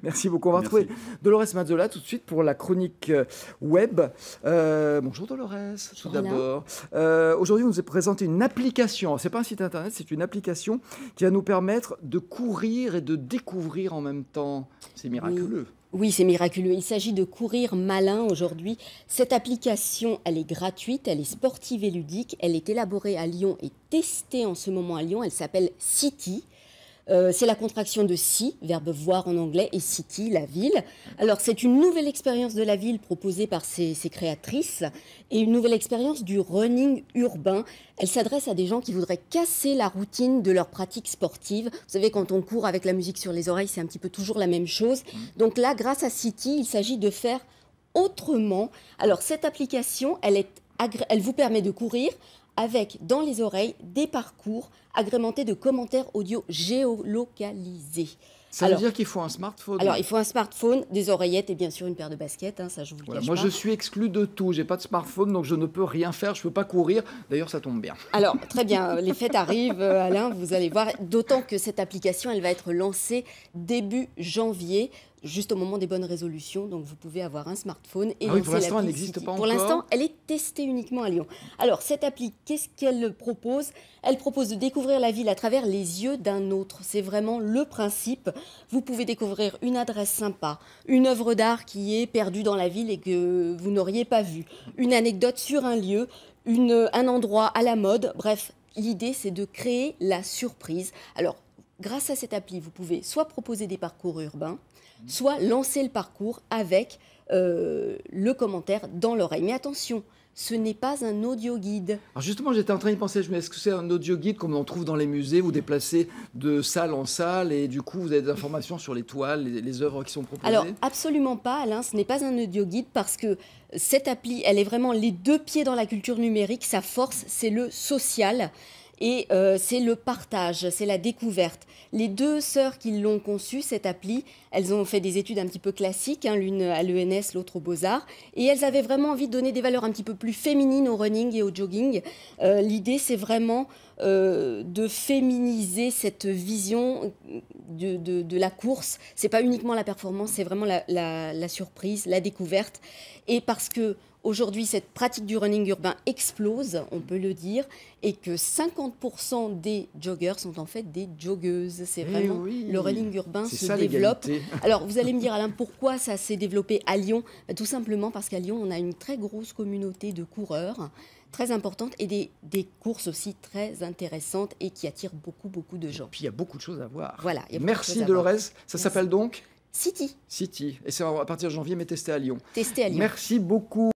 Merci beaucoup. On va retrouver Merci. Dolores Mazzola tout de suite pour la chronique web. Bonjour Dolores, tout Bonjour Alain. d'abord. Aujourd'hui, vous nous présentez une application. Ce n'est pas un site internet, c'est une application qui va nous permettre de courir et de découvrir en même temps. C'est miraculeux. Oui, c'est miraculeux. Il s'agit de Courir Malin aujourd'hui. Cette application, elle est gratuite, elle est sportive et ludique. Elle est élaborée à Lyon et testée en ce moment à Lyon. Elle s'appelle City. C'est la contraction de see, verbe voir en anglais, et city, la ville. Alors, c'est une nouvelle expérience de la ville proposée par ses créatrices et une nouvelle expérience du running urbain. Elle s'adresse à des gens qui voudraient casser la routine de leur pratique sportive. Vous savez, quand on court avec la musique sur les oreilles, c'est un petit peu toujours la même chose. Donc là, grâce à City, il s'agit de faire autrement. Alors, cette application, elle vous permet de courir avec, dans les oreilles, des parcours agrémentés de commentaires audio géolocalisés. Ça veut dire qu'il faut un smartphone. Alors, il faut un smartphone, des oreillettes et bien sûr une paire de baskets, hein, ça je vous le Voilà, cache moi, pas. je suis exclu de tout. J'ai pas de smartphone, donc je ne peux rien faire. Je peux pas courir. D'ailleurs, ça tombe bien. Alors, très bien, les fêtes arrivent, Alain, vous allez voir. D'autant que cette application, elle va être lancée début janvier, juste au moment des bonnes résolutions. Donc, vous pouvez avoir un smartphone et Ah oui, pour lancer l'instant, elle l'appli n'existe City. pas Pour encore. l'instant, elle est testée uniquement à Lyon. Alors, cette appli, qu'est-ce qu'elle propose? Elle propose de découvrir la ville à travers les yeux d'un autre. C'est vraiment le principe. Vous pouvez découvrir une adresse sympa, une œuvre d'art qui est perdue dans la ville et que vous n'auriez pas vue, une anecdote sur un lieu, un endroit à la mode. Bref, l'idée, c'est de créer la surprise. Alors, grâce à cette appli, vous pouvez soit proposer des parcours urbains, soit lancer le parcours avec le commentaire dans l'oreille. Mais attention, ce n'est pas un audio guide. Alors justement, j'étais en train d'y penser, je me dis, est-ce que c'est un audio guide comme on trouve dans les musées, vous déplacez de salle en salle et du coup vous avez des informations sur les toiles, les œuvres qui sont proposées? Alors absolument pas, Alain, ce n'est pas un audio guide parce que cette appli, elle est vraiment les deux pieds dans la culture numérique. Sa force, c'est le social. Et c'est le partage, c'est la découverte. Les deux sœurs qui l'ont conçue, cette appli, elles ont fait des études un petit peu classiques, hein, l'une à l'ENS, l'autre aux Beaux-Arts, et elles avaient vraiment envie de donner des valeurs un petit peu plus féminines au running et au jogging. L'idée, c'est vraiment de féminiser cette vision de la course. C'est pas uniquement la performance, c'est vraiment la surprise, la découverte. Et parce que aujourd'hui, cette pratique du running urbain explose, on peut le dire, et que 50% des joggers sont en fait des joggeuses. C'est vraiment oui, le running urbain c'est se ça, développe. l'égalité. Alors, vous allez me dire, Alain, pourquoi ça s'est développé à Lyon? Tout simplement parce qu'à Lyon, on a une très grosse communauté de coureurs, très importante, et des courses aussi très intéressantes et qui attirent beaucoup, beaucoup de gens. Puis il y a beaucoup de choses à voir. Voilà, il y a beaucoup de Merci choses à voir. Dolores. Ça Merci. s'appelle donc City, City. Et c'est à partir de janvier, mais testé à Lyon. testé à Lyon. Merci beaucoup.